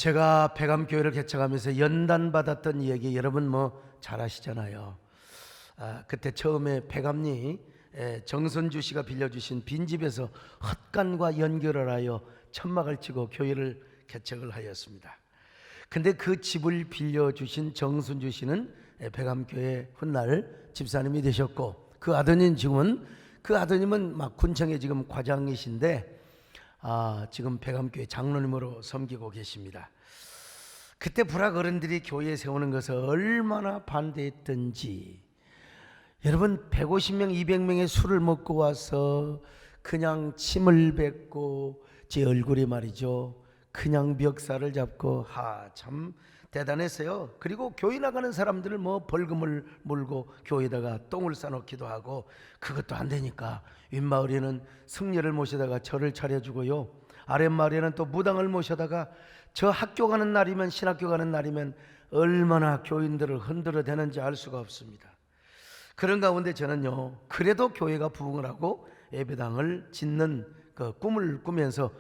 제가 백암교회를 개척하면서 연단 받았던 얘기 여러분 뭐 잘 아시잖아요. 그때 처음에 백암리 정선주 씨가 빌려주신 빈집에서 헛간과 연결을 하여 천막을 치고 교회를 개척을 하였습니다. 근데 그 집을 빌려주신 정선주 씨는 백암교회 훗날 집사님이 되셨고, 그 아드님은 막 군청에 지금 과장이신데 지금 백암교회 장로님으로 섬기고 계십니다. 그때 불악 어른들이 교회에 세우는 것을 얼마나 반대했던지, 여러분 150명 200명의 술을 먹고 와서 그냥 침을 뱉고 제 얼굴에 말이죠 그냥 멱살을 잡고 참 대단했어요. 그리고 교회 나가는 사람들을 뭐 벌금을 물고 교회에다가 똥을 싸놓기도 하고, 그것도 안 되니까 윗마을에는 승려를 모셔다가 절을 차려주고요, 아랫마을에는 또 무당을 모셔다가 저 학교 가는 날이면, 신학교 가는 날이면 얼마나 교인들을 흔들어 대는지 알 수가 없습니다. 그런 가운데 저는요, 그래도 교회가 부흥을 하고 예배당을 짓는 그 꿈을 꾸면서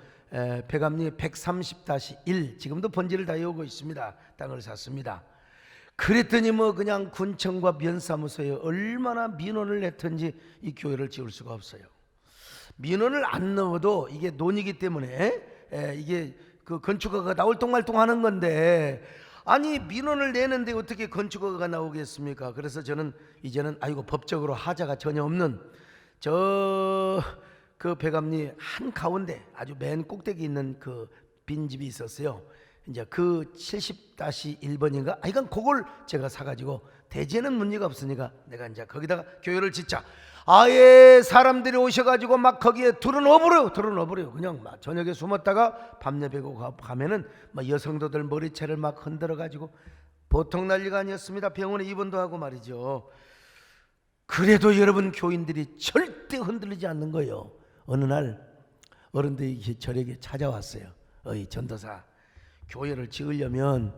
백암리 130-1 지금도 번지를 다 이어오고 있습니다. 땅을 샀습니다. 그랬더니 뭐 그냥 군청과 면사무소에 얼마나 민원을 냈든지 이 교회를 지을 수가 없어요. 민원을 안 넣어도 이게 논이기 때문에 이게 그 건축허가가 나올 똥말똥 하는 건데, 아니 민원을 내는데 어떻게 건축허가가 나오겠습니까? 그래서 저는 이제는 법적으로 하자가 전혀 없는 그 백암리 한 가운데 아주 맨 꼭대기 있는 그 빈집이 있었어요. 이제 그 70-1번인가? 이건 그걸 제가 사가지고, 대지에는 문제가 없으니까 내가 이제 거기다가 교회를 짓자. 아예 사람들이 오셔가지고 막 거기에 들어넣어버려요. 그냥 막 저녁에 숨었다가 밤 예배고 가면은 막 여성도들 머리채를 막 흔들어가지고 보통 난리가 아니었습니다. 병원에 입원도 하고 말이죠. 그래도 여러분 교인들이 절대 흔들리지 않는 거예요. 어느 날 어른들이 저에게 찾아왔어요. 어이 전도사, 교회를 지으려면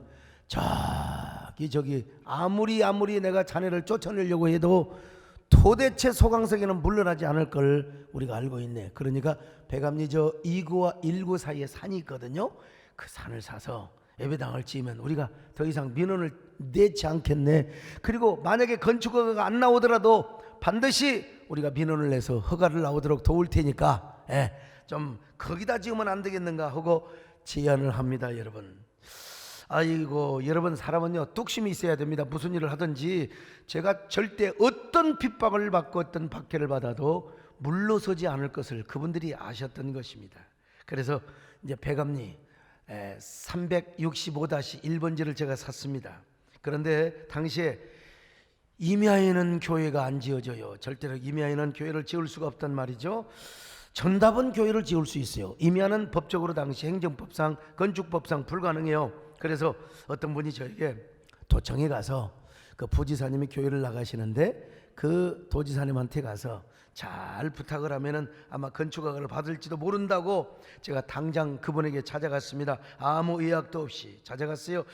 저기 아무리 내가 자네를 쫓아내려고 해도 도대체 소강석에는 물러나지 않을 걸 우리가 알고 있네. 그러니까 백암리 저 2구와 1구 사이에 산이 있거든요. 그 산을 사서 예배당을 지으면 우리가 더 이상 민원을 내지 않겠네. 그리고 만약에 건축허가가 안 나오더라도 반드시 우리가 민원을 내서 허가를 나오도록 도울 테니까 좀 거기다 지으면 안 되겠는가 하고 제안을 합니다. 여러분, 여러분 사람은요 뚝심이 있어야 됩니다. 무슨 일을 하든지 제가 절대 어떤 핍박을 받고 어떤 박해를 받아도 물러서지 않을 것을 그분들이 아셨던 것입니다. 그래서 이제 백암리 365-1번지를 제가 샀습니다. 그런데 당시에 임야에는 교회가 안 지어져요. 절대로 임야에는 교회를 지을 수가 없단 말이죠. 전답은 교회를 지을 수 있어요. 임야는 법적으로 당시 행정법상 건축법상 불가능해요. 그래서 어떤 분이 저에게 도청에 가서 그 부지사님이 교회를 나가시는데 그 도지사님한테 가서 잘 부탁을 하면은 아마 건축허가를 받을지도 모른다고 제가 당장 그분에게 찾아갔습니다. 아무 예약도 없이 찾아갔어요.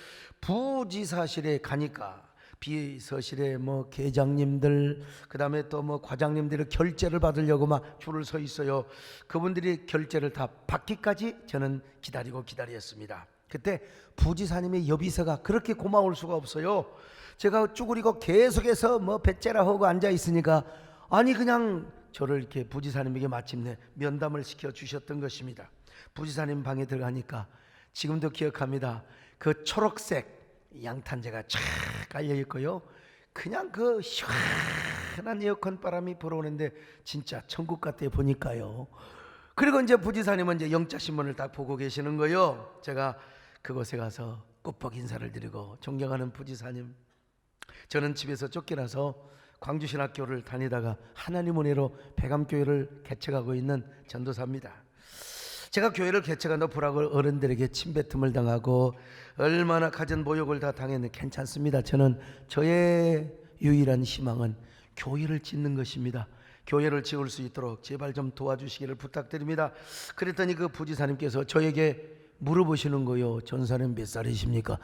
부지사실에 가니까 비서실에 뭐 계장님들, 그 다음에 또 뭐 과장님들이 결제를 받으려고 막 줄을 서 있어요. 그분들이 결제를 다 받기까지 저는 기다렸습니다. 그때 부지사님의 여비서가 그렇게 고마울 수가 없어요. 제가 쭈그리고 계속해서 뭐 배째라 하고 앉아 있으니까 그냥 저를 이렇게 부지사님에게 마침내 면담을 시켜 주셨던 것입니다. 부지사님 방에 들어가니까 지금도 기억합니다. 그 초록색 양탄재가 쫙 깔려 있고요. 그냥 그 시원한 에어컨 바람이 불어오는데 진짜 천국 같아 보니까요. 그리고 이제 부지사님은 이제 영자신문을 딱 보고 계시는 거예요. 제가 그곳에 가서 꾹뻑 인사를 드리고, 존경하는 부지사님, 저는 집에서 쫓겨나서 광주신학교를 다니다가 하나님 은혜로 백암교회를 개척하고 있는 전도사입니다. 제가 교회를 개척한 후 불악 어른들에게 침뱉음을 당하고 얼마나 갖은 모욕을 다 당했는데 괜찮습니다. 저의 유일한 희망은 교회를 짓는 것입니다. 교회를 지을 수 있도록 제발 좀 도와주시기를 부탁드립니다. 그랬더니 그 부지사님께서 저에게 물어보시는 거예요. 전사님 몇 살이십니까?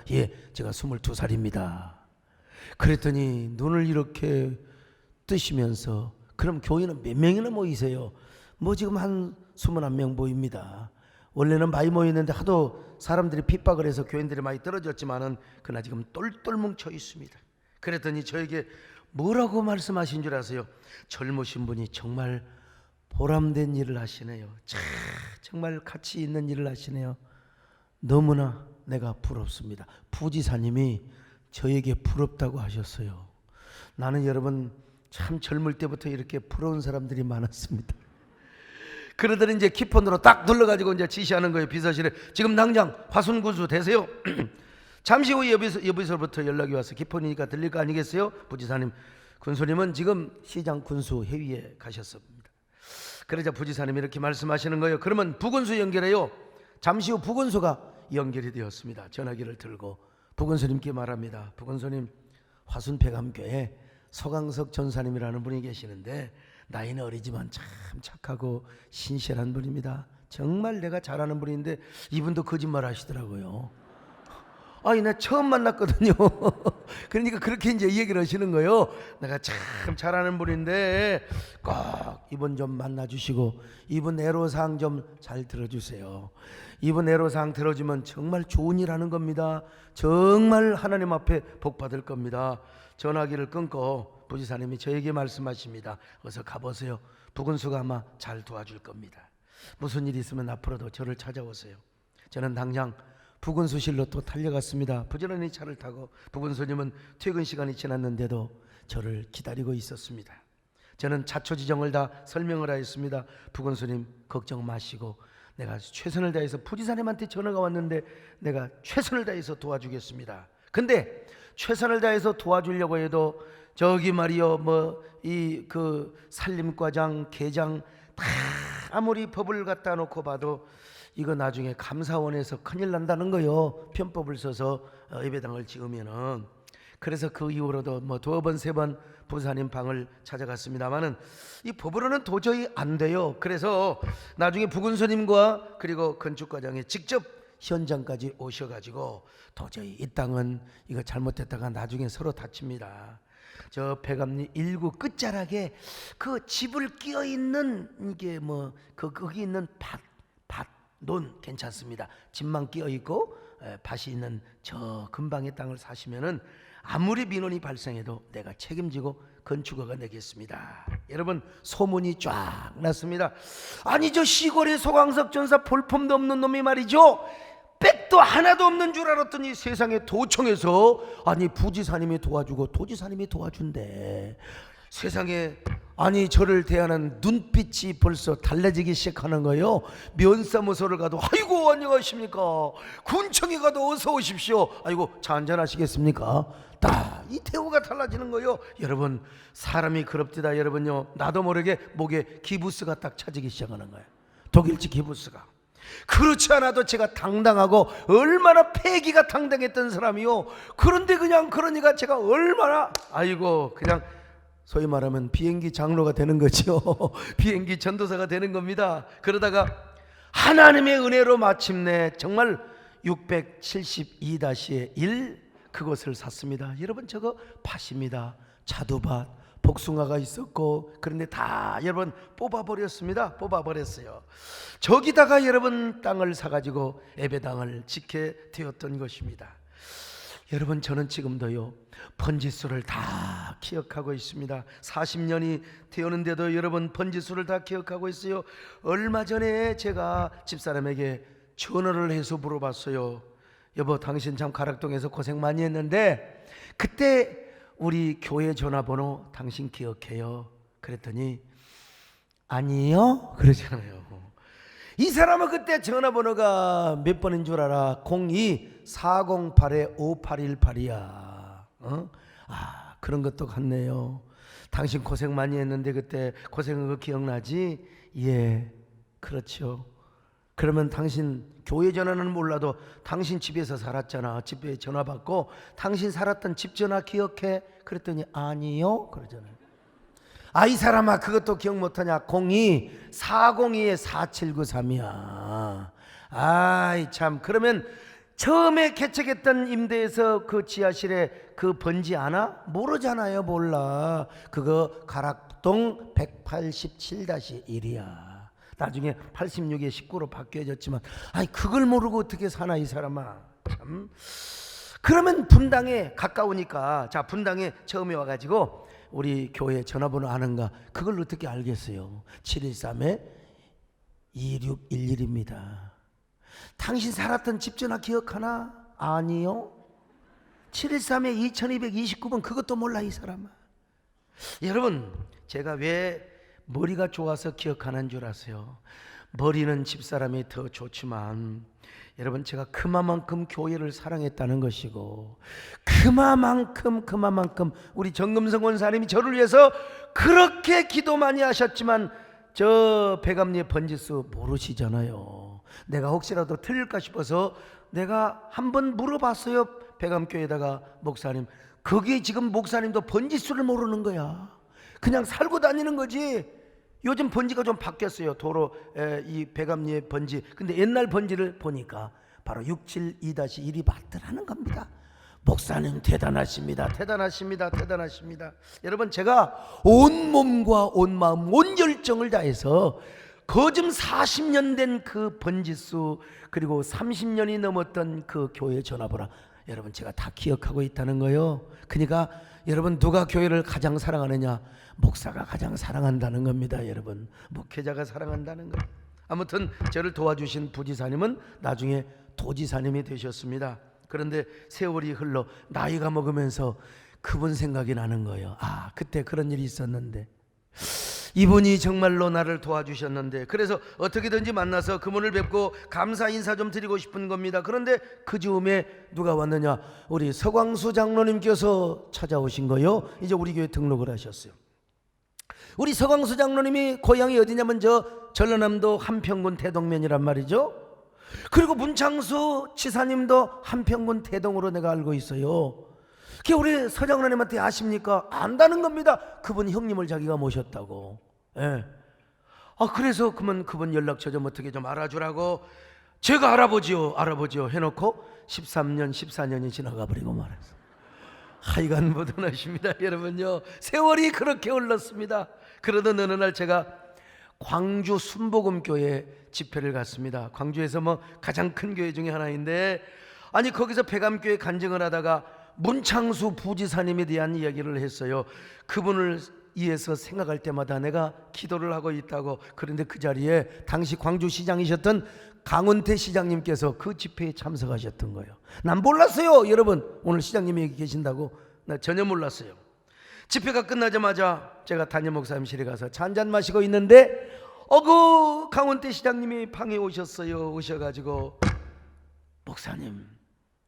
제가 22살입니다. 그랬더니 눈을 이렇게 뜨시면서, 그럼 교회는 몇 명이나 모이세요? 뭐 지금 한 21명 모입니다. 원래는 많이 모였는데 하도 사람들이 핍박을 해서 교인들이 많이 떨어졌지만은 그러나 지금 똘똘 뭉쳐 있습니다. 그랬더니 저에게 뭐라고 말씀하신 줄 아세요? 젊으신 분이 정말 보람된 일을 하시네요. 정말 가치 있는 일을 하시네요. 너무나 내가 부럽습니다. 부지사님이 저에게 부럽다고 하셨어요. 나는 여러분 참 젊을 때부터 이렇게 부러운 사람들이 많았습니다. 그러더니 이제 키폰으로 딱 눌러가지고 이제 지시하는 거예요. 비서실에 지금 당장 화순군수 되세요. 잠시 후 여비서부터 연락이 와서 키폰이니까 들릴 거 아니겠어요? 부지사님, 군수님은 지금 시장 군수 회의에 가셨습니다. 그러자 부지사님이 이렇게 말씀하시는 거예요. 그러면 부군수 연결해요. 잠시 후 부군수가 연결이 되었습니다. 전화기를 들고 부군수님께 말합니다. 부군수님, 화순폐감교회 서강석 전사님이라는 분이 계시는데 나이는 어리지만 참 착하고 신실한 분입니다. 정말 내가 잘 아는 분인데 이분도 거짓말 하시더라고요. 아니 나 처음 만났거든요. 그러니까 그렇게 이제 얘기를 하시는 거예요. 내가 참 잘 아는 분인데 꼭 이분 좀 만나주시고 이분 애로사항 좀 잘 들어주세요. 이분 애로사항 들어주면 정말 좋은 일 하는 겁니다. 정말 하나님 앞에 복 받을 겁니다. 전화기를 끊고 부지사님이 저에게 말씀하십니다. 어서 가보세요. 부군수가 아마 잘 도와줄 겁니다. 무슨 일이 있으면 앞으로도 저를 찾아오세요. 저는 당장 부군수실로 또 달려갔습니다. 부지런히 차를 타고 부군수님은 퇴근 시간이 지났는데도 저를 기다리고 있었습니다. 저는 자초지종을 다 설명을 하였습니다. 부군수님 걱정 마시고 내가 최선을 다해서 부지사님한테 전화가 왔는데 내가 최선을 다해서 도와주겠습니다. 근데 최선을 다해서 도와주려고 해도 저기 말이요 이 그 산림과장 계장 다 아무리 법을 갖다 놓고 봐도 이거 나중에 감사원에서 큰일 난다는 거요. 편법을 써서 예배당을 지으면은. 그래서 그 이후로도 뭐 2번 3번 부사님 방을 찾아갔습니다만은 이 법으로는 도저히 안 돼요. 그래서 나중에 부군수님과 그리고 건축과장이 직접 현장까지 오셔가지고 도저히 이 땅은 이거 잘못됐다가 나중에 서로 다칩니다. 저 백암리 1구 끝자락에 그 집을 끼어 있는 이게 뭐 거기 있는 논 괜찮습니다. 집만 끼어 있고 밭이 있는 저 근방의 땅을 사시면은 아무리 민원이 발생해도 내가 책임지고 건축허가 내겠습니다. 여러분 소문이 쫙 났습니다. 아니 저 시골에 서강석 전사 볼품도 없는 놈이 말이죠. 백도 하나도 없는 줄 알았더니 세상에 도청에서 아니 부지사님이 도와주고 도지사님이 도와준대. 세상에 아니 저를 대하는 눈빛이 벌써 달라지기 시작하는 거예요. 면사무소를 가도 아이고 안녕하십니까, 군청에 가도 어서 오십시오, 아이고 차 한잔 하시겠습니까, 딱 이 태도가 달라지는 거예요. 여러분 사람이 그럽디다. 여러분요 나도 모르게 목에 기부스가 딱 차지기 시작하는 거예요. 독일지 기부스가. 그렇지 않아도 제가 당당하고 얼마나 패기가 당당했던 사람이요. 그런데 그냥 그러니까 제가 얼마나 아이고 그냥 소위 말하면 비행기 장로가 되는 거죠. 비행기 전도사가 되는 겁니다. 그러다가 하나님의 은혜로 마침내 정말 672-1 그것을 샀습니다. 여러분 저거 밭입니다. 자두밭, 복숭아가 있었고 그런데 다 여러분 뽑아버렸습니다. 뽑아버렸어요. 저기다가 여러분 땅을 사가지고 예배당을 짓게 되었던 것입니다. 여러분 저는 지금도요 번지수를 다 기억하고 있습니다. 40년이 되었는데도 여러분 번지수를 다 기억하고 있어요. 얼마 전에 제가 집사람에게 전화를 해서 물어봤어요. 여보 당신 참 가락동에서 고생 많이 했는데 그때 우리 교회 전화번호 당신 기억해요? 그랬더니 아니요 그러잖아요. 이 사람은 그때 전화번호가 몇 번인 줄 알아? 02-408-5818이야. 그런 것도 같네요. 당신 고생 많이 했는데 그때 고생한 거 기억나지? 예, 그렇죠. 그러면 당신 교회 전화는 몰라도 당신 집에서 살았잖아. 집에 전화 받고 당신 살았던 집 전화 기억해? 그랬더니 아니요 그러잖아요. 이 사람아 그것도 기억 못하냐? 02-402-4793이야. 아이 참. 그러면 처음에 개척했던 임대에서 그 지하실에 그 번지 아나? 모르잖아요. 몰라. 그거 가락동 187-1이야 나중에 86에 19로 바뀌어졌지만 아니 그걸 모르고 어떻게 사나 이 사람아. 참. 그러면 분당에 가까우니까 자 분당에 처음에 와가지고 우리 교회 전화번호 아는가? 그걸 어떻게 알겠어요? 713-2611입니다. 당신 살았던 집 전화 기억하나? 아니요. 713-2229번 그것도 몰라 이 사람아. 여러분 제가 왜 머리가 좋아서 기억하는 줄 아세요? 머리는 집사람이 더 좋지만 여러분 제가 그만큼 교회를 사랑했다는 것이고 그만큼 우리 정금성 원사님이 저를 위해서 그렇게 기도 많이 하셨지만 저 백암리의 번지수 모르시잖아요. 내가 혹시라도 틀릴까 싶어서 내가 한번 물어봤어요. 백암교회에다가 목사님, 거기에 지금 목사님도 번지수를 모르는 거야. 그냥 살고 다니는 거지. 요즘 번지가 좀 바뀌었어요. 도로 이 백암리의 번지. 근데 옛날 번지를 보니까 바로 672-1이 맞더라는 겁니다. 목사님 대단하십니다. 대단하십니다. 대단하십니다. 여러분 제가 온 몸과 온 마음 온 열정을 다해서 거즘 40년 된 그 번지수 그리고 30년이 넘었던 그 교회 전화번호 여러분 제가 다 기억하고 있다는 거예요. 그러니까 여러분 누가 교회를 가장 사랑하느냐? 목사가 가장 사랑한다는 겁니다. 여러분 목회자가 사랑한다는 거. 아무튼 저를 도와주신 부지사님은 나중에 도지사님이 되셨습니다. 그런데 세월이 흘러 나이가 먹으면서 그분 생각이 나는 거예요. 아 그때 그런 일이 있었는데 이분이 정말로 나를 도와주셨는데 그래서 어떻게든지 만나서 그분을 뵙고 감사 인사 좀 드리고 싶은 겁니다. 그런데 그 즈음에 누가 왔느냐? 우리 서광수 장로님께서 찾아오신 거예요. 이제 우리 교회 등록을 하셨어요. 우리 서광수 장로님이 고향이 어디냐면 저 전라남도 한평군 대동면이란 말이죠. 그리고 문창수 지사님도 한평군 대동으로 내가 알고 있어요. 그게 우리 서장로님한테 아십니까? 안다는 겁니다. 그분 형님을 자기가 모셨다고. 예. 그래서 그러면 그분 연락처 좀 어떻게 좀 알아주라고 제가 알아보지요 해놓고 13년 14년이 지나가 버리고 말았어. 하여간 무던하십니다. 여러분요 세월이 그렇게 흘렀습니다. 그러던 어느 날 제가 광주 순복음교회 집회를 갔습니다. 광주에서 뭐 가장 큰 교회 중에 하나인데 아니 거기서 백암교회 간증을 하다가 문창수 부지사님에 대한 이야기를 했어요. 그분을 위해서 생각할 때마다 내가 기도를 하고 있다고. 그런데 그 자리에 당시 광주시장이셨던 강원태 시장님께서 그 집회에 참석하셨던 거예요. 난 몰랐어요. 여러분 오늘 시장님이 여기 계신다고 나 전혀 몰랐어요. 집회가 끝나자마자 제가 담임 목사님실에 가서 차 한잔 마시고 있는데 그 강원태 시장님이 방에 오셨어요. 오셔가지고 목사님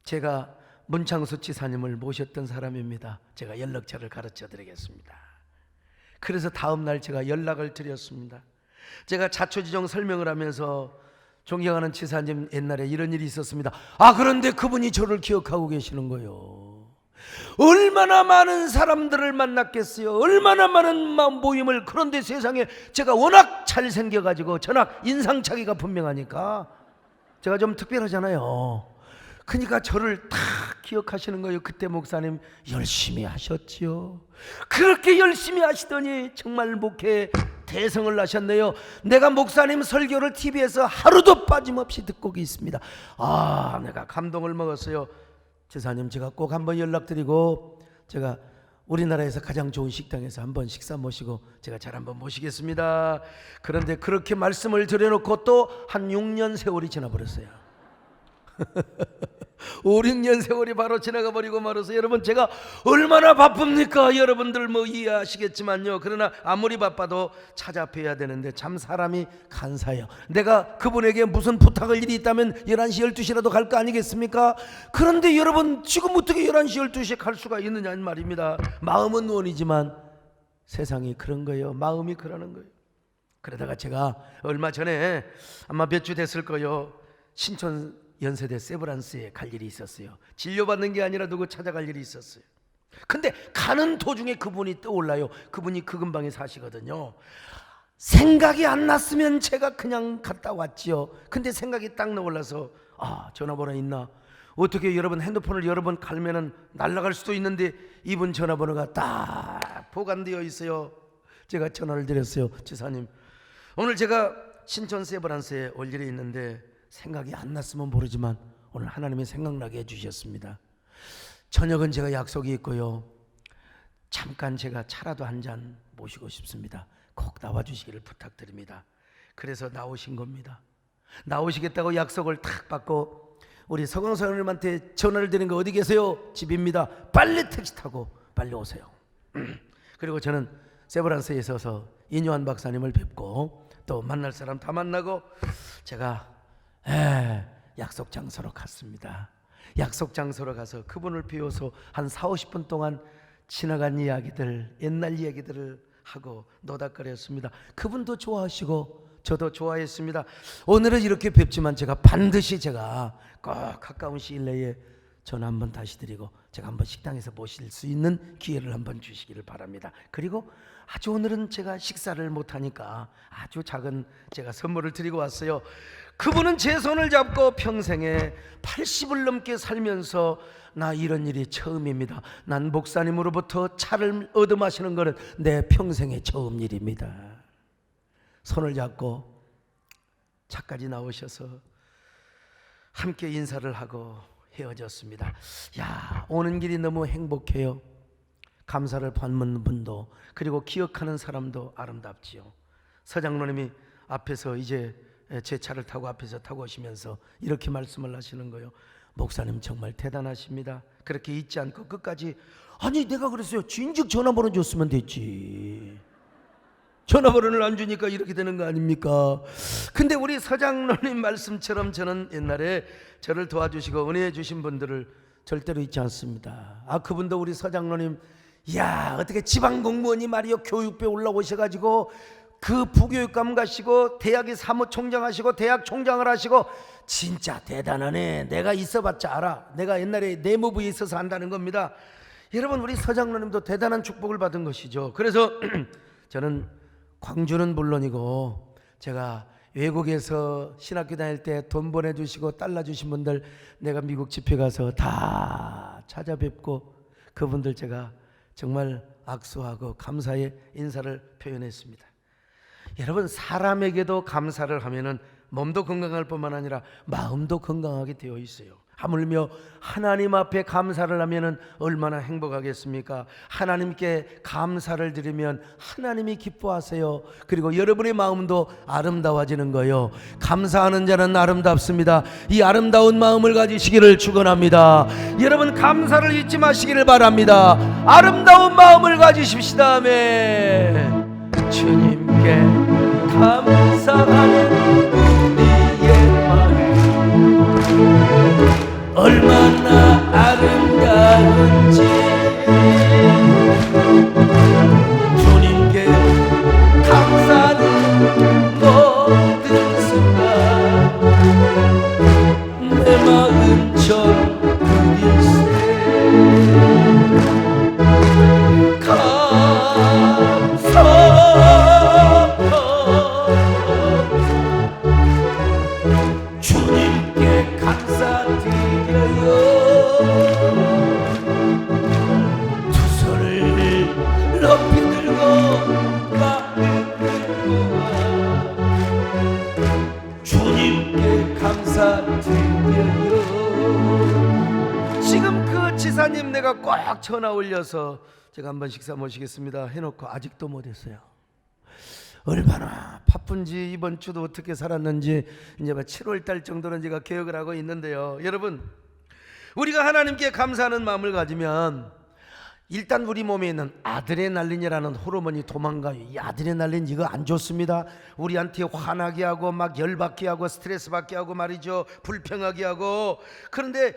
제가 문창수 지사님을 모셨던 사람입니다. 제가 연락처를 가르쳐 드리겠습니다. 그래서 다음 날 제가 연락을 드렸습니다. 제가 자초지종 설명을 하면서 존경하는 지사님 옛날에 이런 일이 있었습니다. 그런데 그분이 저를 기억하고 계시는 거예요. 얼마나 많은 사람들을 만났겠어요. 얼마나 많은 모임을. 그런데 세상에 제가 워낙 잘생겨가지고 전학 인상차기가 분명하니까 제가 좀 특별하잖아요. 그러니까 저를 다 기억하시는 거예요. 그때 목사님 열심히 하셨지요. 그렇게 열심히 하시더니 정말 목회에 대성을 나셨네요. 내가 목사님 설교를 TV에서 하루도 빠짐없이 듣고 있습니다. 내가 감동을 먹었어요. 지사님 제가 꼭 한번 연락드리고 제가 우리나라에서 가장 좋은 식당에서 한번 식사 모시고 제가 잘 한번 모시겠습니다. 그런데 그렇게 말씀을 드려놓고 또 한 6년 세월이 지나버렸어요. 5, 6년 세월이 바로 지나가 버리고 말아서 여러분 제가 얼마나 바쁩니까? 여러분들 뭐 이해하시겠지만요. 그러나 아무리 바빠도 찾아뵈야 되는데 참 사람이 간사해요. 내가 그분에게 무슨 부탁할 일이 있다면 11시 12시라도 갈 거 아니겠습니까? 그런데 여러분 지금 어떻게 11시 12시에 갈 수가 있느냐는 말입니다. 마음은 원이지만 세상이 그런 거예요. 마음이 그러는 거예요. 그러다가 제가 얼마 전에 아마 몇 주 됐을 거예요. 신촌 연세대 세브란스에 갈 일이 있었어요. 진료받는 게 아니라 누구 찾아갈 일이 있었어요. 근데 가는 도중에 그분이 떠올라요. 그분이 그 근방에 사시거든요. 생각이 안 났으면 제가 그냥 갔다 왔지요. 근데 생각이 딱 떠올라서 전화번호 있나? 어떻게 여러분 핸드폰을 여러 번 갈면은 날아갈 수도 있는데 이분 전화번호가 딱 보관되어 있어요. 제가 전화를 드렸어요. 지사님 오늘 제가 신촌 세브란스에 올 일이 있는데 생각이 안 났으면 모르지만 오늘 하나님이 생각나게 해주셨습니다. 저녁은 제가 약속이 있고요, 잠깐 제가 차라도 한 잔 모시고 싶습니다. 꼭 나와주시기를 부탁드립니다. 그래서 나오신 겁니다. 나오시겠다고 약속을 탁 받고 우리 서광사님한테 전화를 드린 거, 어디 계세요? 집입니다. 빨리 택시 타고 빨리 오세요. 그리고 저는 세브란스에 있어서 이뇨한 박사님을 뵙고 또 만날 사람 다 만나고 제가 약속 장소로 갔습니다. 약속 장소로 가서 그분을 비워서 한 40-50분 동안 지나간 이야기들, 옛날 이야기들을 하고 노닥거렸습니다. 그분도 좋아하시고 저도 좋아했습니다. 오늘은 이렇게 뵙지만 제가 반드시 제가 꼭 가까운 시일 내에 전화 한번 다시 드리고 제가 한번 식당에서 모실 수 있는 기회를 한번 주시기를 바랍니다. 그리고 아주 오늘은 제가 식사를 못하니까 아주 작은 제가 선물을 드리고 왔어요. 그분은 제 손을 잡고 평생에 80을 넘게 살면서 나 이런 일이 처음입니다. 난 목사님으로부터 차를 얻어 마시는 것은 내 평생의 처음 일입니다. 손을 잡고 차까지 나오셔서 함께 인사를 하고 헤어졌습니다. 야, 오는 길이 너무 행복해요. 감사를 받는 분도 그리고 기억하는 사람도 아름답지요. 서장로님이 앞에서 이제 제 차를 타고 앞에서 타고 오시면서 이렇게 말씀을 하시는 거예요. 목사님 정말 대단하십니다. 그렇게 잊지 않고 끝까지, 아니 내가 그랬어요. 진즉 전화번호 줬으면 됐지. 전화번호를 안 주니까 이렇게 되는 거 아닙니까? 근데 우리 서장로님 말씀처럼 저는 옛날에 저를 도와주시고 은혜해 주신 분들을 절대로 잊지 않습니다. 그분도 우리 서장로님, 이야 어떻게 지방 공무원이 말이요 교육부에 올라오셔가지고 그 부교육감 가시고 대학의 사무총장 하시고 대학 총장을 하시고 진짜 대단하네. 내가 있어봤자 알아. 내가 옛날에 내무부에 있어서 한다는 겁니다. 여러분 우리 서장로님도 대단한 축복을 받은 것이죠. 그래서 저는 광주는 물론이고 제가 외국에서 신학교 다닐 때 돈 보내주시고 달러 주신 분들 내가 미국 집회 가서 다 찾아뵙고 그분들 제가 정말 악수하고 감사의 인사를 표현했습니다. 여러분 사람에게도 감사를 하면은 몸도 건강할 뿐만 아니라 마음도 건강하게 되어 있어요. 하물며 하나님 앞에 감사를 하면은 얼마나 행복하겠습니까? 하나님께 감사를 드리면 하나님이 기뻐하세요. 그리고 여러분의 마음도 아름다워지는 거예요. 감사하는 자는 아름답습니다. 이 아름다운 마음을 가지시기를 축원합니다. 여러분 감사를 잊지 마시기를 바랍니다. 아름다운 마음을 가지십시다. 아멘. 주님께 감사하는 우리의 마음 얼마나 아름다운지 주님께 감사하는 모든 순간 내 마음 전부일세 주님께 감사드려요. 두 손을 높이 들고 마음을 모아 주님께 감사드려요. 지금 그 지사님 내가 꼭 전화 올려서 제가 한번 식사 모시겠습니다 해놓고 아직도 못했어요. 얼마나 바쁜지 이번 주도 어떻게 살았는지 이제 7월달 정도는 제가 기억을 하고 있는데요. 여러분 우리가 하나님께 감사하는 마음을 가지면 일단 우리 몸에 있는 아드레날린이라는 호르몬이 도망가요. 이 아드레날린 이거 안 좋습니다. 우리한테 화나게 하고 막 열받게 하고 스트레스 받게 하고 말이죠. 불평하게 하고. 그런데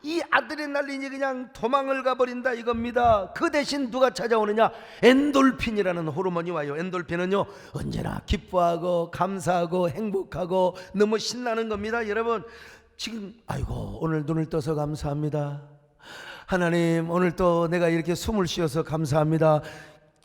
이 아드레날린이 그냥 도망을 가버린다 이겁니다. 그 대신 누가 찾아오느냐? 엔돌핀이라는 호르몬이 와요. 엔돌핀은요 언제나 기뻐하고 감사하고 행복하고 너무 신나는 겁니다. 여러분 지금 아이고 오늘 눈을 떠서 감사합니다. 하나님 오늘 또 내가 이렇게 숨을 쉬어서 감사합니다.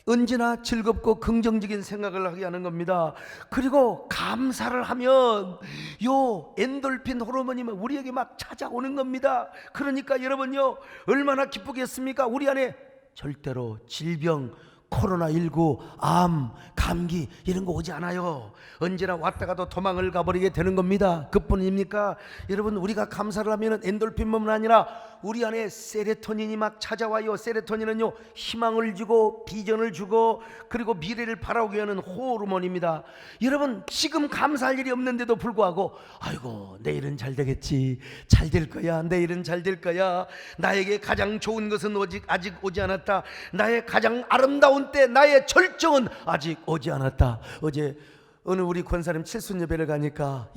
언제나 즐겁고 긍정적인 생각을 하게 하는 겁니다. 그리고 감사를 하면 요 엔돌핀 호르몬이 우리에게 막 찾아오는 겁니다. 그러니까 여러분요 얼마나 기쁘겠습니까? 우리 안에 절대로 질병, 코로나19, 암, 감기 이런 거 오지 않아요. 언제나 왔다가도 도망을 가버리게 되는 겁니다. 그뿐입니까? 여러분, 우리가 감사를 하면 엔돌핀뿐만 아니라 우리 안에 세로토닌이 막 찾아와요. 세로토닌은요, 희망을 주고 비전을 주고 그리고 미래를 바라보게 하는 호르몬입니다. 여러분, 지금 감사할 일이 없는데도 불구하고 아이고, 내일은 잘 되겠지, 잘 될 거야, 내일은 잘 될 거야, 나에게 가장 좋은 것은 아직 오지 않았다, 나의 가장 아름다운 때, 나의 절정은 아직 오지 않았다. 어제 어느 우리 권사님 칠순 예배를 가니까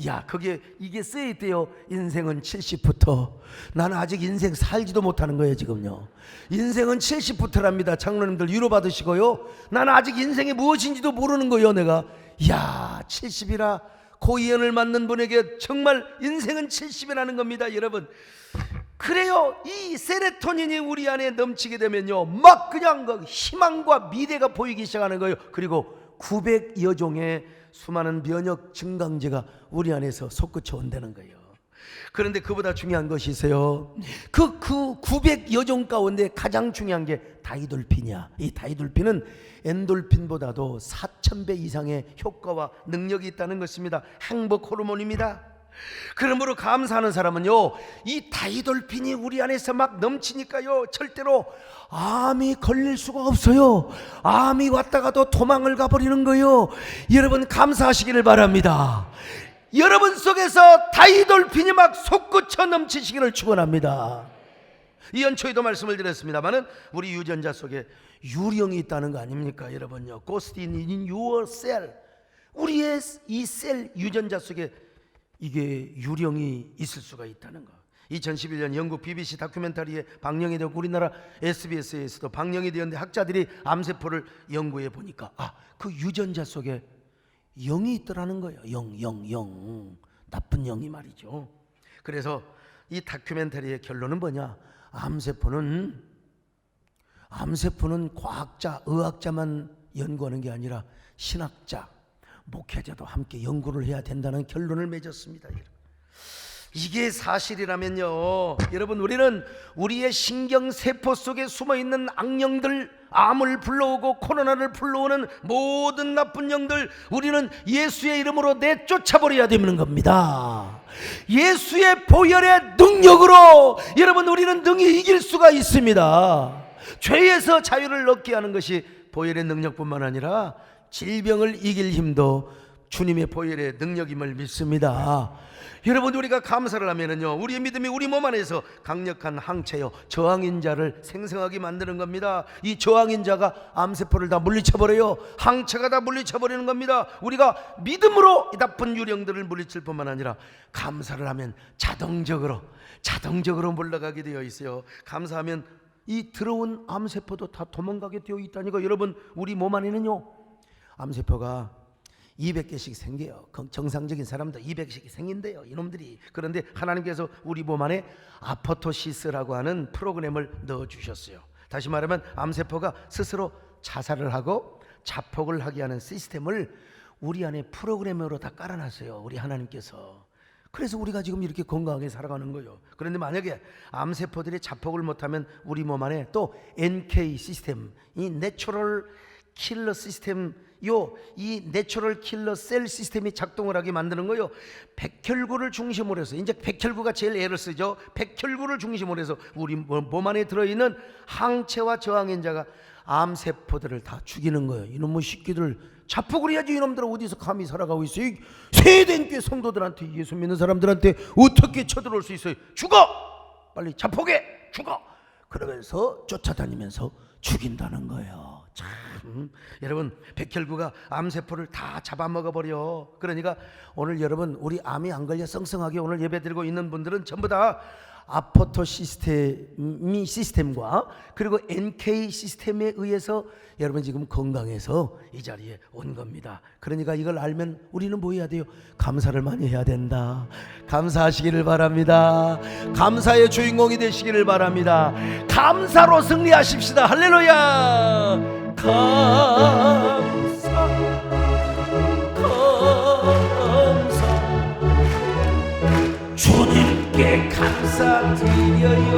이게 써있대요. 인생은 70부터. 나는 아직 인생 살지도 못하는 거예요. 지금요, 인생은 70부터랍니다. 장로님들 위로 받으시고요, 나는 아직 인생이 무엇인지도 모르는 거예요. 내가 70이라 고이연을 맞는 분에게 정말 인생은 70이라는 겁니다. 여러분, 그래요. 이 세로토닌이 우리 안에 넘치게 되면요, 막 그냥 그 희망과 미래가 보이기 시작하는 거예요. 그리고 900여 종의 수많은 면역 증강제가 우리 안에서 솟구쳐 온다는 거예요. 그런데 그보다 중요한 것이 있어요. 그 900여 종 가운데 가장 중요한 게 다이돌핀이야. 이 다이돌핀은 엔돌핀보다도 4000배 이상의 효과와 능력이 있다는 것입니다. 행복 호르몬입니다. 그러므로 감사하는 사람은요, 이 다이돌핀이 우리 안에서 막 넘치니까요, 절대로 암이 걸릴 수가 없어요. 암이 왔다가도 도망을 가버리는 거예요. 여러분, 감사하시기를 바랍니다. 여러분 속에서 다이돌핀이 막 솟구쳐 넘치시기를 축원합니다. 이 연초에도 말씀을 드렸습니다마는 우리 유전자 속에 유령이 있다는 거 아닙니까? 여러분요, Ghost in your cell, 우리의 이 셀 유전자 속에 이게 유령이 있을 수가 있다는 거. 2011년 영국 BBC 다큐멘터리에 방영이 되고 우리나라 SBS에서도 방영이 되었는데, 학자들이 암세포를 연구해 보니까 그 유전자 속에 영이 있더라는 거예요. 영. 나쁜 영이 말이죠. 그래서 이 다큐멘터리의 결론은 뭐냐? 암세포는 과학자, 의학자만 연구하는 게 아니라 신학자, 목회자도 함께 연구를 해야 된다는 결론을 맺었습니다. 이게 사실이라면요, 여러분, 우리는 우리의 신경세포 속에 숨어있는 악령들, 암을 불러오고 코로나를 불러오는 모든 나쁜 영들, 우리는 예수의 이름으로 내쫓아버려야 되는 겁니다. 예수의 보혈의 능력으로 여러분, 우리는 능히 이길 수가 있습니다. 죄에서 자유를 얻게 하는 것이 보혈의 능력뿐만 아니라 질병을 이길 힘도 주님의 보혈의 능력임을 믿습니다. 여러분, 우리가 감사를 하면은요, 우리의 믿음이 우리 몸 안에서 강력한 항체요, 저항인자를 생성하게 만드는 겁니다. 이 저항인자가 암세포를 다 물리쳐버려요. 항체가 다 물리쳐버리는 겁니다. 우리가 믿음으로 이 나쁜 유령들을 물리칠 뿐만 아니라 감사를 하면 자동적으로 물러가게 되어 있어요. 감사하면 이 들어온 암세포도 다 도망가게 되어 있다니까. 여러분, 우리 몸 안에는요, 암세포가 200개씩 생겨요. 정상적인 사람도 200씩 생긴대요, 이놈들이. 그런데 하나님께서 우리 몸 안에 아포토시스라고 하는 프로그램을 넣어주셨어요. 다시 말하면 암세포가 스스로 자살을 하고 자폭을 하게 하는 시스템을 우리 안에 프로그램으로 다 깔아놨어요, 우리 하나님께서. 그래서 우리가 지금 이렇게 건강하게 살아가는 거예요. 그런데 만약에 암세포들이 자폭을 못하면 우리 몸 안에 또 NK 시스템, 이 내추럴 킬러 시스템, 이 내추럴 킬러 셀 시스템이 작동을 하게 만드는 거예요. 백혈구를 중심으로 해서, 이제 백혈구가 제일 애를 쓰죠. 백혈구를 중심으로 해서 우리 몸 안에 들어있는 항체와 저항인자가 암세포들을 다 죽이는 거예요. 이놈의 새끼들, 자폭을 해야지. 이놈들은 어디서 감히 살아가고 있어요? 세대인 교회 성도들한테, 예수 믿는 사람들한테 어떻게 쳐들어올 수 있어요? 죽어! 빨리 자폭해! 죽어! 그러면서 쫓아다니면서 죽인다는 거예요. 참, 여러분, 백혈구가 암세포를 다 잡아먹어버려. 그러니까 오늘 여러분, 우리 암이 안 걸려 썽썽하게 오늘 예배드리고 있는 분들은 전부 다 아포토 시스템과 그리고 NK 시스템에 의해서 여러분 지금 건강해서 이 자리에 온 겁니다. 그러니까 이걸 알면 우리는 뭐 해야 돼요? 감사를 많이 해야 된다. 감사하시기를 바랍니다. 감사의 주인공이 되시기를 바랍니다. 감사로 승리하십시다. 할렐루야. 감사 주님께 감사드려요.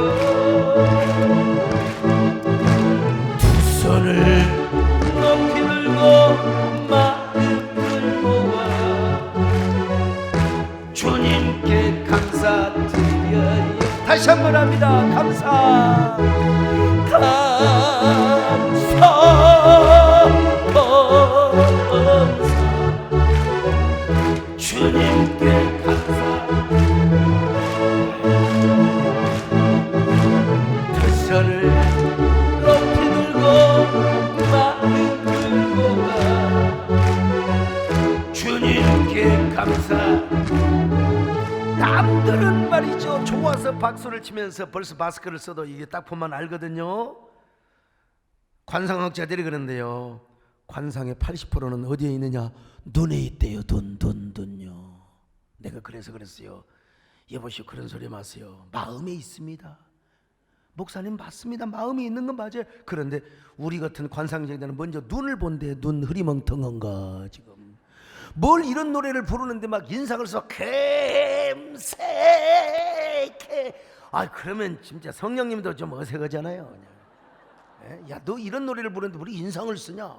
두 손을 감사 주님께 감사. 두 손을 높이 들고 마음 들고 가 주님께 감사. 남들은 말이죠, 좋아서 박수를 치면서 벌써 마스크를 써도 이게 딱 보면 알거든요. 관상학자들이 그런데요, 관상의 80%는 어디에 있느냐? 눈에 있대요. 눈요. 내가 그래서 그랬어요. 여보시오, 그런 소리 마세요. 마음에 있습니다. 목사님 맞습니다. 마음이 있는 건 맞아요. 그런데 우리 같은 관상쟁자는 먼저 눈을 본대. 눈 흐리멍텅한가 지금. 뭘 이런 노래를 부르는데 막 인상을 써 갬새캐. 아, 그러면 진짜 성령님도 좀 어색하잖아요. 야, 너 이런 노래를 부르는데 우리 인상을 쓰냐?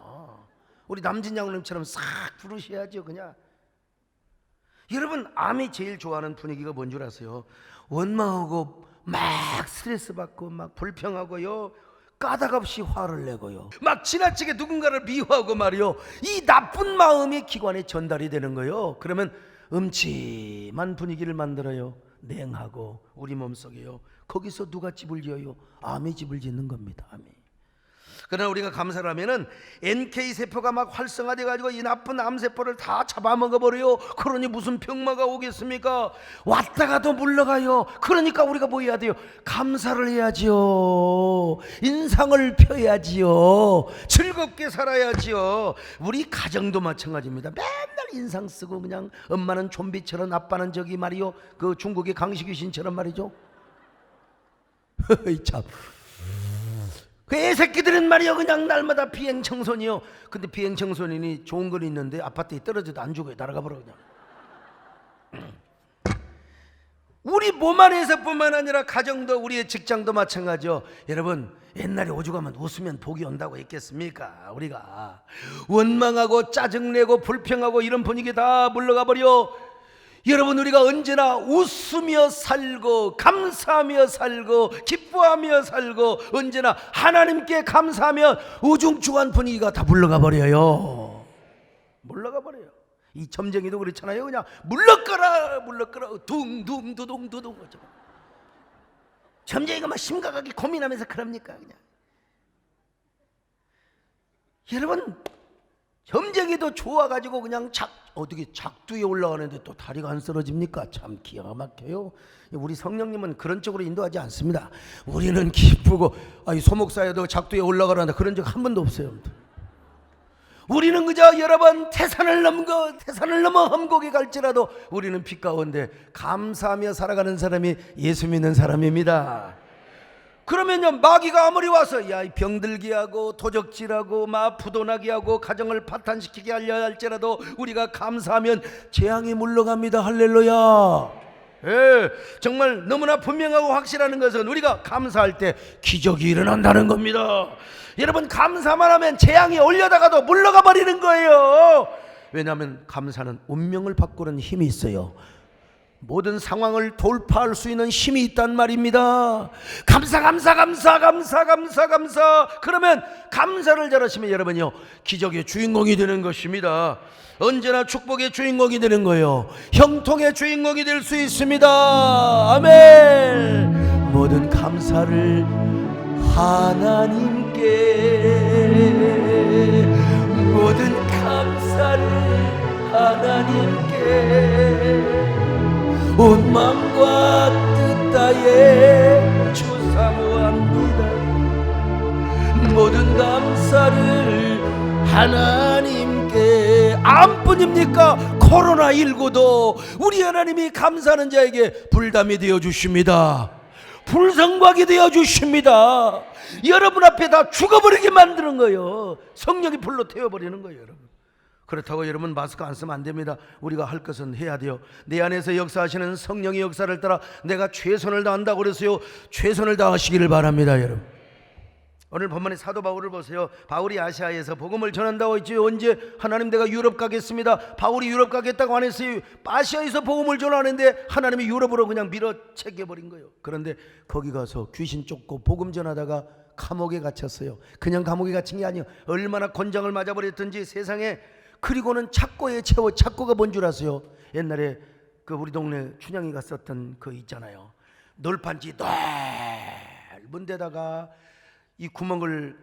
우리 남진 양님처럼 싹 부르셔야죠. 그냥. 여러분, 암이 제일 좋아하는 분위기가 뭔 줄 아세요? 원망하고 막 스트레스 받고 막 불평하고요, 까닭없이 화를 내고요, 막 지나치게 누군가를 미워하고 말이요, 이 나쁜 마음이 기관에 전달이 되는 거예요. 그러면 음침한 분위기를 만들어요. 냉하고 우리 몸속에요. 거기서 누가 집을 지어요? 암이 집을 짓는 겁니다. 암이. 그러나 우리가 감사를 하면은 NK세포가 막 활성화돼 가지고 이 나쁜 암세포를 다 잡아먹어 버려요. 그러니 무슨 병마가 오겠습니까? 왔다가도 물러가요. 그러니까 우리가 뭐 해야 돼요? 감사를 해야지요. 인상을 펴야지요. 즐겁게 살아야지요. 우리 가정도 마찬가지입니다. 맨날 인상 쓰고 그냥 엄마는 좀비처럼 아빠는 저기 말이요, 그 중국의 강시귀신처럼 말이죠. 참. 그 애새끼들은 말이요, 그냥 날마다 비행청소년이요. 근데 비행청소년이 좋은 건 있는데 아파트에 떨어져도 안 죽어요. 날아가 버려 그냥. 우리 몸 안에서뿐만 아니라 가정도, 우리의 직장도 마찬가지요. 여러분, 옛날에 오죽하면 웃으면 복이 온다고 했겠습니까? 우리가 원망하고 짜증내고 불평하고 이런 분위기 다 물러가 버려. 여러분, 우리가 언제나 웃으며 살고 감사하며 살고 기뻐하며 살고 언제나 하나님께 감사하며 우중충한 분위기가 다 물러가 버려요. 물러가 버려요. 이 점쟁이도 그렇잖아요. 그냥 물러가라 둥둥두둥두둥. 점쟁이가 막 심각하게 고민하면서 그럽니까? 그냥. 여러분, 점쟁이도 좋아가지고 그냥 어떻게 작두에 올라가는데 또 다리가 안 쓰러집니까? 참 기가 막혀요. 우리 성령님은 그런 쪽으로 인도하지 않습니다. 우리는 기쁘고, 소목사여도 작두에 올라가라는데 그런 적 한 번도 없어요. 우리는 그저 여러분 태산을 넘어 험곡에 갈지라도 우리는 빛 가운데 감사하며 살아가는 사람이 예수 믿는 사람입니다. 그러면요, 마귀가 아무리 와서 야, 병들게 하고 도적질하고 막 부도나게 하고 가정을 파탄시키게 하려 할지라도 우리가 감사하면 재앙이 물러갑니다. 할렐루야. 예, 정말 너무나 분명하고 확실한 것은 우리가 감사할 때 기적이 일어난다는 겁니다. 여러분, 감사만 하면 재앙이 올려다가도 물러가 버리는 거예요. 왜냐하면 감사는 운명을 바꾸는 힘이 있어요. 모든 상황을 돌파할 수 있는 힘이 있단 말입니다. 감사. 그러면 감사를 잘하시면 여러분요, 기적의 주인공이 되는 것입니다. 언제나 축복의 주인공이 되는 거예요. 형통의 주인공이 될 수 있습니다. 아멘. 모든 감사를 하나님께, 모든 감사를 하나님께 온 마음과 뜻 다해 주사모합니다. 모든 감사를 하나님께. 암뿐입니까? 코로나19도 우리 하나님이 감사하는 자에게 불담이 되어 주십니다. 불성곽이 되어 주십니다. 여러분 앞에 다 죽어버리게 만드는 거예요. 성령이 불로 태워버리는 거예요. 여러분, 그렇다고 여러분 마스크 안 쓰면 안 됩니다. 우리가 할 것은 해야 돼요. 내 안에서 역사하시는 성령의 역사를 따라 내가 최선을 다한다고 그랬어요. 최선을 다하시기를 바랍니다. 여러분, 오늘 본문의 사도 바울을 보세요. 바울이 아시아에서 복음을 전한다고 했죠. 언제? 하나님 내가 유럽 가겠습니다. 바울이 유럽 가겠다고 안 했어요. 아시아에서 복음을 전하는데 하나님이 유럽으로 그냥 밀어채겨버린 거예요. 그런데 거기 가서 귀신 쫓고 복음 전하다가 감옥에 갇혔어요. 그냥 감옥에 갇힌 게 아니에요. 얼마나 권장을 맞아버렸든지 세상에. 그리고는 착고에 채워. 착고가 뭔 줄 아세요? 옛날에 그 우리 동네 춘향이가 썼던 그 있잖아요. 널판지 넓은 데다가 이 구멍을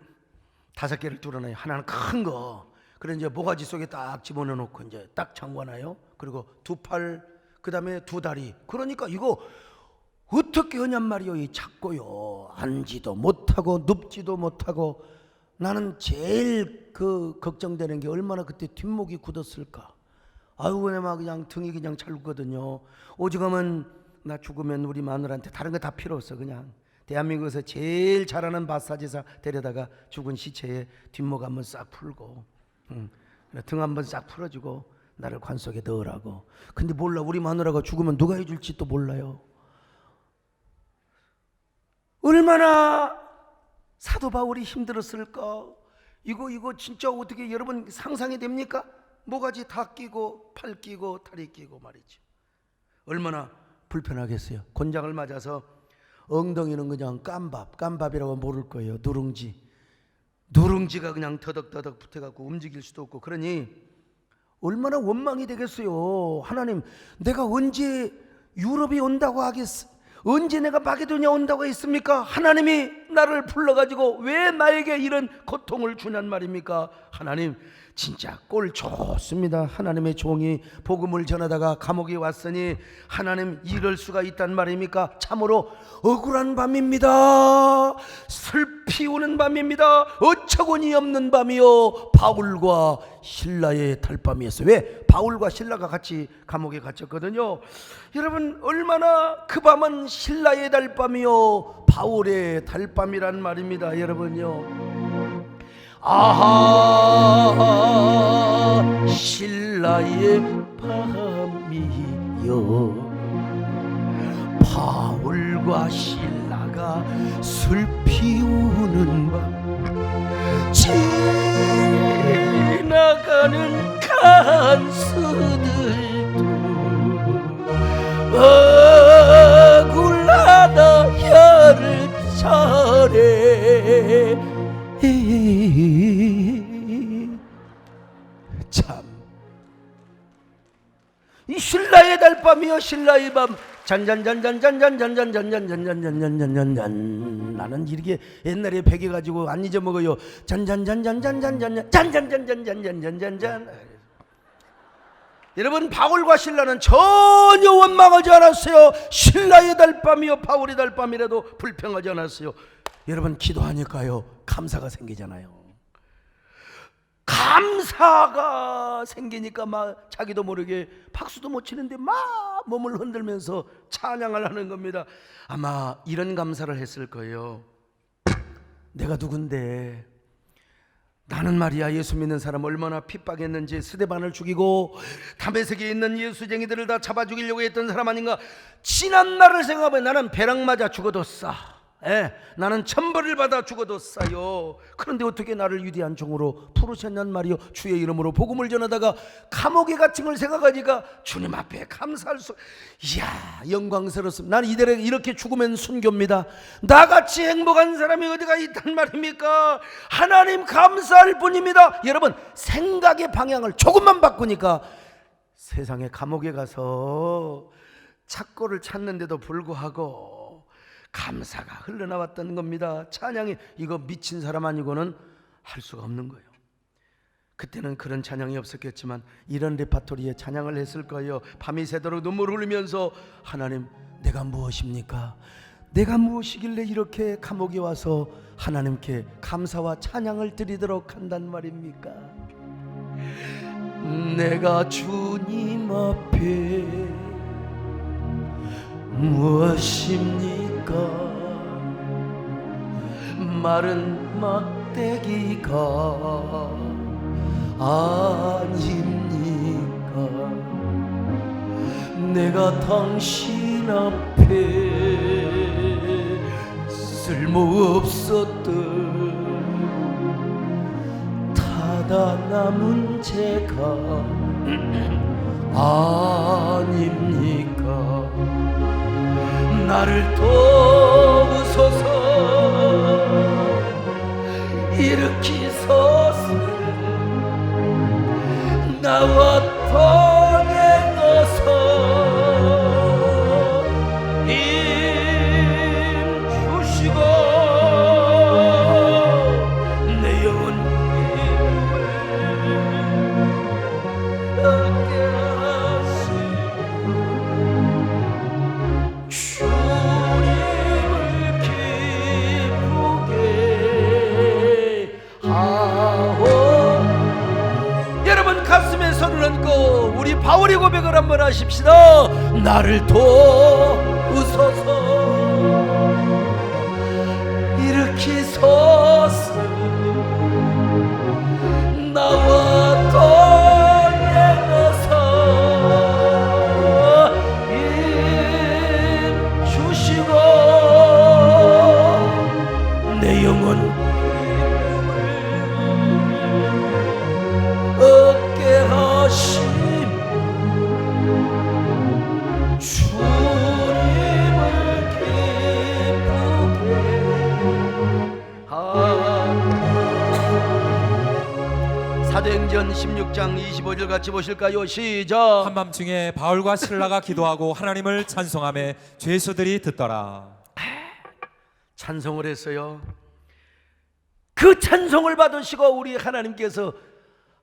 5개를 뚫어놔요. 하나는 큰 거. 그래 이제 모가지 속에 딱 집어넣어 놓고 이제 딱 잠궈놔요. 그리고 2팔, 그 다음에 2다리. 그러니까 이거 어떻게 하냔 말이요. 이 작고요. 앉지도 못하고 눕지도 못하고. 나는 제일 그 걱정되는 게 얼마나 그때 뒷목이 굳었을까. 아유 그냥 등이 그냥 찰거든요. 오죽하면 나 죽으면 우리 마누라한테 다른 거 다 필요 없어. 그냥 대한민국에서 제일 잘하는 마사지사 데려다가 죽은 시체에 뒷목 한번 싹 풀고 등 한번 싹 풀어주고 나를 관 속에 넣으라고. 근데 몰라, 우리 마누라가 죽으면 누가 해줄지 또 몰라요. 얼마나 사도 바울이 힘들었을까. 이거 진짜 어떻게 여러분 상상이 됩니까? 모가지 다 끼고 팔 끼고 다리 끼고 말이죠. 얼마나 불편하겠어요. 곤장을 맞아서 엉덩이는 그냥 깜밥이라고 모를 거예요. 누룽지가 그냥 더덕더덕 붙어갖고 움직일 수도 없고. 그러니 얼마나 원망이 되겠어요. 하나님, 내가 언제 유럽이 온다고 하겠어? 언제 내가 마게도냐 온다고 했습니까? 하나님이 나를 불러가지고 왜 나에게 이런 고통을 주냔 말입니까? 하나님, 진짜 꼴 좋습니다. 하나님의 종이 복음을 전하다가 감옥에 왔으니 하나님 이럴 수가 있단 말입니까? 참으로 억울한 밤입니다. 슬피 우는 밤입니다. 어처구니 없는 밤이요. 바울과 실라의 달밤이었어요. 왜? 바울과 실라가 같이 감옥에 갇혔거든요. 여러분, 얼마나 그 밤은 실라의 달밤이요 바울의 달밤이란 말입니다. 여러분요, 아하 실라의 밤이요, 바울과 실라가 슬피 우는 밤, 지나가는 간수들도 억울하다 혀를 차례. 참, 이 신라의 달밤이요 신라의 밤, 잔잔잔잔잔잔잔잔잔잔잔잔잔잔잔잔. 나는 이렇게 옛날에 베개 가지고 안 잊어먹어요. 잔잔잔잔잔잔잔잔잔잔잔잔잔잔. 여러분, 바울과 신라는 전혀 원망하지 않았어요. 신라의 달밤이요 바울의 달밤이라도 불평하지 않았어요. 여러분, 기도하니까요 감사가 생기잖아요. 감사가 생기니까 막 자기도 모르게 박수도 못 치는데 막 몸을 흔들면서 찬양을 하는 겁니다. 아마 이런 감사를 했을 거예요. 내가 누군데, 나는 말이야 예수 믿는 사람 얼마나 핍박했는지, 스데반을 죽이고 다메섹에 있는 예수쟁이들을 다 잡아 죽이려고 했던 사람 아닌가. 지난 날을 생각하면 나는 벼락 맞아 죽어도 싸. 나는 천벌을 받아 죽어도 싸요. 그런데 어떻게 나를 위대한 종으로 부르셨냔 말이요. 주의 이름으로 복음을 전하다가 감옥에 갇힌 걸 생각하니까 주님 앞에 감사할 수, 이야 영광스럽습니다. 나는 이대로 이렇게 죽으면 순교입니다. 나같이 행복한 사람이 어디가 있단 말입니까? 하나님 감사할 뿐입니다. 여러분, 생각의 방향을 조금만 바꾸니까 세상에 감옥에 가서 착고를 찾는데도 불구하고 감사가 흘러나왔던 겁니다. 찬양이, 이거 미친 사람 아니고는 할 수가 없는 거예요. 그때는 그런 찬양이 없었겠지만 이런 레파토리에 찬양을 했을 거예요. 밤이 새도록 눈물을 흘리면서 하나님, 내가 무엇입니까? 내가 무엇이길래 이렇게 감옥에 와서 하나님께 감사와 찬양을 드리도록 한단 말입니까? 내가 주님 앞에 무엇입니까? 마른 막대기가 아닙니까? 내가 당신 앞에 쓸모없었던 타다 남은 죄가 아닙니까? 나를 도우소서 일으키소서 나와 통해 넣어서 힘 주시고 내 영혼 얻게 하시고 주님을 기쁘게 하오. 여러분 가슴에 손을 얹고 우리 바울의 고백을 한번 하십시다. 나를 도우소서 일으키소서 나와 통해 넣어서 힘 주시고 내 영혼 얻게 하심 주님을 기쁘게 사도행전 16장 25절 같이 보실까요? 시작. 한밤중에 바울과 실라가 기도하고 하나님을 찬송하며 죄수들이 듣더라. 찬송을 했어요. 그 찬송을 받으시고 우리 하나님께서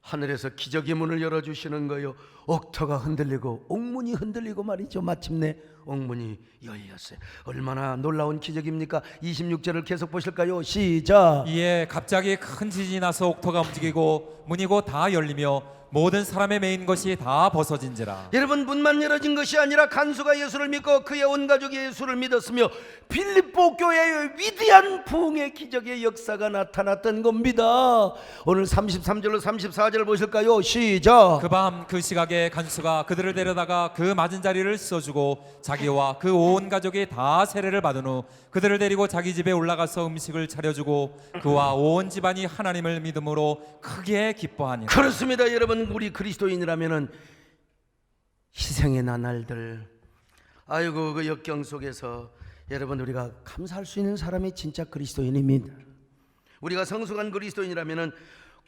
하늘에서 기적의 문을 열어주시는 거예요. 옥터가 흔들리고 옥문이 흔들리고 말이죠. 마침내 옥문이 열렸어요. 얼마나 놀라운 기적입니까? 26절을 계속 보실까요? 시작. 이에 갑자기 큰 지진이 나서 옥토가 움직이고 문이 곧 다 열리며 모든 사람의 메인 것이 다 벗어진지라. 여러분 문만 열어진 것이 아니라 간수가 예수를 믿고 그의 온 가족이 예수를 믿었으며 빌립보 교회의 위대한 부흥의 기적의 역사가 나타났던 겁니다. 오늘 33절로 34절 보실까요? 시작. 그 밤 그 시각에 간수가 그들을 데려다가 그 맞은 자리를 씻어주고 자기와 그 온 가족이 다 세례를 받은 후 그들을 데리고 자기 집에 올라가서 음식을 차려주고 그와 온 집안이 하나님을 믿음으로 크게 기뻐하니라. 그렇습니다. 여러분 우리 그리스도인이라면은 희생의 나날들 아이고 그 역경 속에서 여러분 우리가 감사할 수 있는 사람이 진짜 그리스도인입니다. 우리가 성숙한 그리스도인이라면은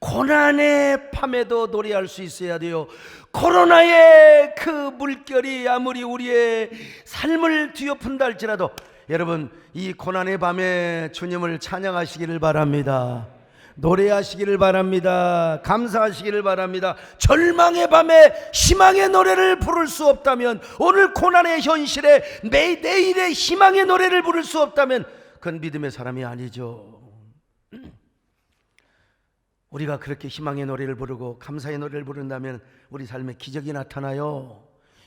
고난의 밤에도 노래할 수 있어야 돼요. 코로나의 그 물결이 아무리 우리의 삶을 뒤엎은다 할지라도 여러분 이 고난의 밤에 주님을 찬양하시기를 바랍니다. 노래하시기를 바랍니다. 감사하시기를 바랍니다. 절망의 밤에 희망의 노래를 부를 수 없다면 오늘 고난의 현실에 내일의 희망의 노래를 부를 수 없다면 그건 믿음의 사람이 아니죠. 우리가 그렇게 희망의 노래를 부르고 감사의 노래를 부른다면 우리 삶에 기적이 나타나요.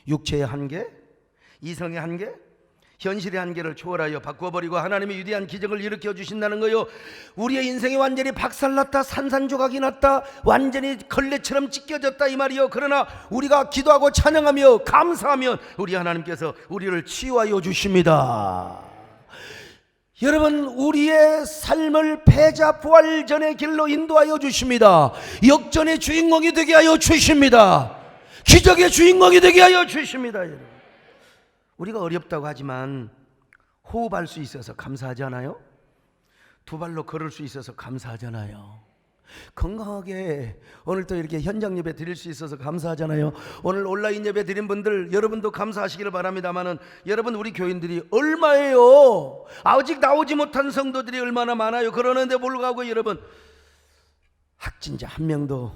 육체의 한계, 이성의 한계, 현실의 한계를 초월하여 바꿔버리고 하나님의 위대한 기적을 일으켜 주신다는 거요. 우리의 인생이 완전히 박살났다, 산산조각이 났다, 완전히 걸레처럼 찢겨졌다 이 말이요. 그러나 우리가 기도하고 찬양하며 감사하면 우리 하나님께서 우리를 치유하여 주십니다. 여러분 우리의 삶을 패자 부활전의 길로 인도하여 주십니다. 역전의 주인공이 되게 하여 주십니다. 기적의 주인공이 되게 하여 주십니다. 여러분 우리가 어렵다고 하지만 호흡할 수 있어서 감사하지 않아요? 두 발로 걸을 수 있어서 감사하잖아요. 건강하게 오늘 또 이렇게 현장 예배 드릴 수 있어서 감사하잖아요. 오늘 온라인 예배 드린 분들 여러분도 감사하시기를 바랍니다만은 여러분 우리 교인들이 얼마예요? 아직 나오지 못한 성도들이 얼마나 많아요. 그러는데 불구하고 여러분 확진자 한 명도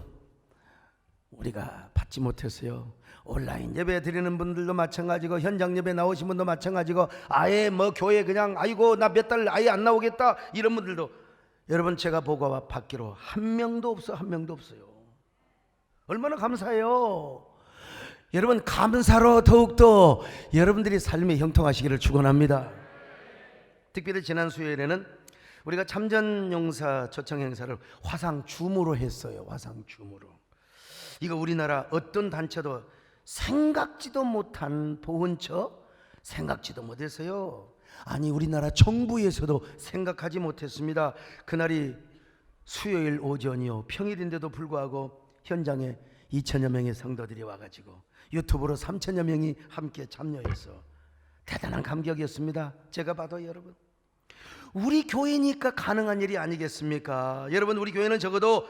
우리가 받지 못했어요. 온라인 예배 드리는 분들도 마찬가지고 현장 예배 나오신 분도 마찬가지고 아예 뭐 교회 그냥 아이고 나 몇 달 아예 안 나오겠다 이런 분들도 여러분 제가 보고 받기로 한 명도 없어요. 얼마나 감사해요. 여러분 감사로 더욱더 여러분들이 삶이 형통하시기를 축원합니다. 특별히 지난 수요일에는 우리가 참전용사 초청 행사를 화상줌으로 했어요. 화상줌으로. 이거 우리나라 어떤 단체도 생각지도 못한 보훈처 생각지도 못했어요. 아니 우리나라 정부에서도 생각하지 못했습니다. 그날이 수요일 오전이요, 평일인데도 불구하고 현장에 2천여 명의 성도들이 와가지고 유튜브로 3천여 명이 함께 참여해서 대단한 감격이었습니다. 제가 봐도 여러분, 우리 교회니까 가능한 일이 아니겠습니까? 여러분, 우리 교회는 적어도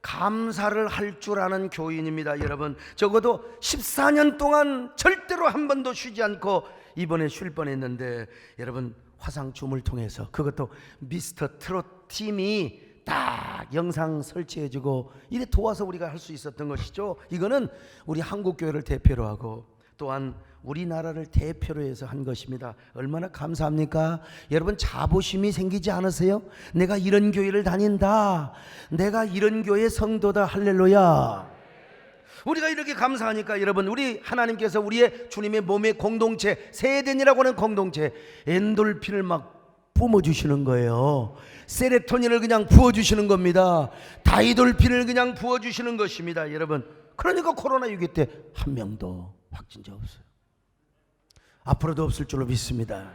감사를 할 줄 아는 교인입니다. 여러분, 적어도 14년 동안 절대로 한 번도 쉬지 않고 이번에 쉴 뻔했는데, 여러분, 화상춤을 통해서, 그것도 미스터 트롯 팀이 딱 영상 설치해주고 이래 도와서 우리가 할 수 있었던 것이죠. 이거는 우리 한국 교회를 대표로 하고 또한 우리나라를 대표로 해서 한 것입니다. 얼마나 감사합니까? 여러분, 자부심이 생기지 않으세요? 내가 이런 교회를 다닌다, 내가 이런 교회 성도다, 할렐루야. 우리가 이렇게 감사하니까 여러분, 우리 하나님께서 우리의 주님의 몸의 공동체, 세덴이라고 하는 공동체, 엔돌핀을 막 뿜어주시는 거예요. 세레토닌을 그냥 부어주시는 겁니다. 다이돌핀을 그냥 부어주시는 것입니다. 여러분, 그러니까 코로나19 때 한 명도 확진자 없어요. 앞으로도 없을 줄로 믿습니다.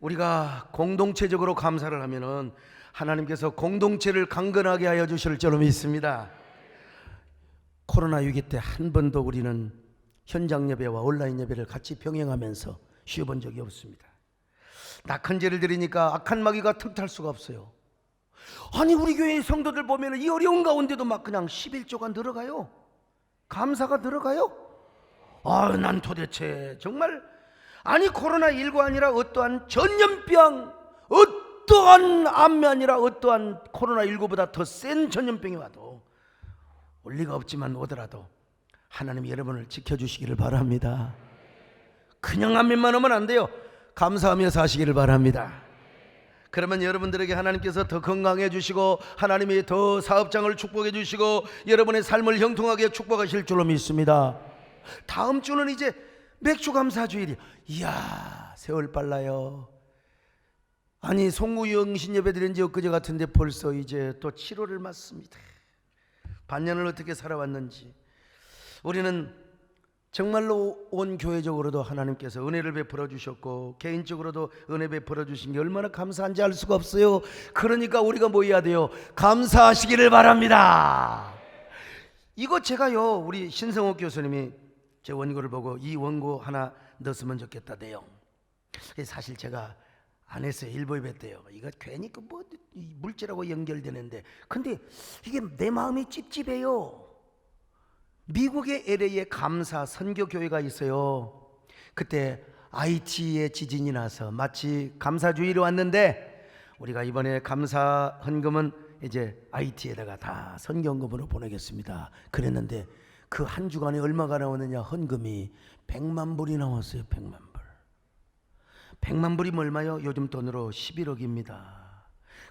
우리가 공동체적으로 감사를 하면은 하나님께서 공동체를 강건하게 하여 주실 줄로 믿습니다. 코로나19 때 한 번도 우리는 현장 예배와 온라인 예배를 같이 병행하면서 쉬어본 적이 없습니다. 낙헌제를 드리니까 악한 마귀가 틈탈 수가 없어요. 아니 우리 교회 성도들 보면 이 어려운 가운데도 막 그냥 11조가 늘어가요. 감사가 늘어가요. 아, 난 도대체 정말, 아니 코로나19 아니라 어떠한 전염병, 어떠한 암이 아니라 어떠한 코로나19보다 더 센 전염병이 와도 올 리가 없지만 오더라도 하나님이 여러분을 지켜주시기를 바랍니다. 그냥 아멘만 하면 안 돼요. 감사하며 사시기를 바랍니다. 그러면 여러분들에게 하나님께서 더 건강해 주시고 하나님이 더 사업장을 축복해 주시고 여러분의 삶을 형통하게 축복하실 줄로 믿습니다. 다음 주는 이제 맥주 감사 주일이에요. 이야, 세월 빨라요. 아니 송구영신 예배 드린 지 엊그제 같은데 벌써 이제 또 7월을 맞습니다. 반년을 어떻게 살아왔는지. 우리는 정말로 온 교회적으로도 하나님께서 은혜를 베풀어 주셨고 개인적으로도 은혜 베풀어 주신 게 얼마나 감사한지 알 수가 없어요. 그러니까 우리가 뭐 해야 돼요? 감사하시기를 바랍니다. 이거 제가요, 우리 신성옥 교수님이 제 원고를 보고 이 원고 하나 넣었으면 좋겠다 내용, 사실 제가 안 했어요. 일부 예배 때요. 이거 괜히 그 뭐 물질하고 연결되는데, 근데 이게 내 마음이 찝찝해요. 미국의 LA에 감사 선교교회가 있어요. 그때 IT에 지진이 나서 마치 감사주의로 왔는데, 우리가 이번에 감사 헌금은 이제 IT에다가 다 선교헌금으로 보내겠습니다 그랬는데, 그 한 주간에 얼마가 나오느냐, 헌금이 100만 불이 나왔어요. 100만 불. 100만 불이면 얼마요? 요즘 돈으로 11억입니다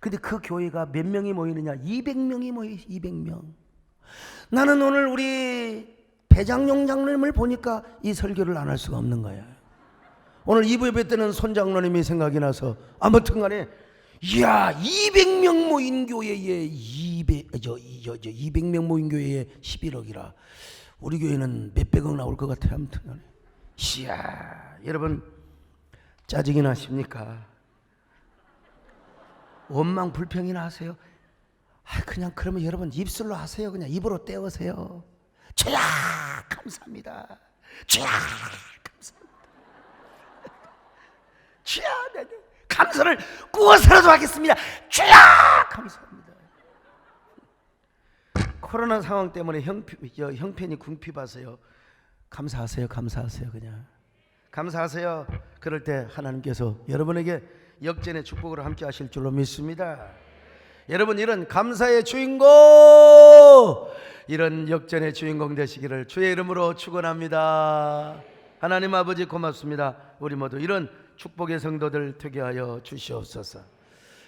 근데 그 교회가 몇 명이 모이느냐? 200명이 모여요. 200명. 나는 오늘 우리 배장용 장로님을 보니까 이 설교를 안 할 수가 없는 거야. 오늘 2부 예배 때는 손 장로님이 생각이 나서, 아무튼 간에 이야, 200명 모인 교회에 200명 모인 교회에 11억이라 우리 교회는 몇백억 나올 것 같아요. 아무튼 간에 이야, 여러분 짜증이 나십니까? 원망 불평이나 하세요? 그냥 그러면 여러분 입술로 하세요. 그냥 입으로 떼으세요. 주야 감사합니다. 주야 감사합니다. 주야, 네, 감사를 꾸어서라도 하겠습니다. 주야 감사합니다. 코로나 상황 때문에 형편이 궁핍하세요. 감사하세요. 감사하세요. 그냥 감사하세요. 그럴 때 하나님께서 여러분에게 역전의 축복으로 함께 하실 줄로 믿습니다. 여러분, 이런 감사의 주인공, 이런 역전의 주인공 되시기를 주의 이름으로 축원합니다. 하나님 아버지 고맙습니다. 우리 모두 이런 축복의 성도들 되게 하여 주시옵소서.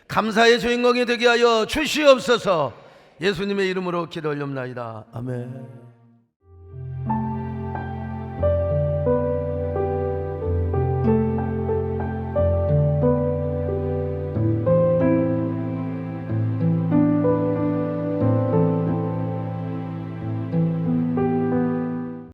감사의 주인공이 되게 하여 주시옵소서. 예수님의 이름으로 기도 올립나이다. 아멘.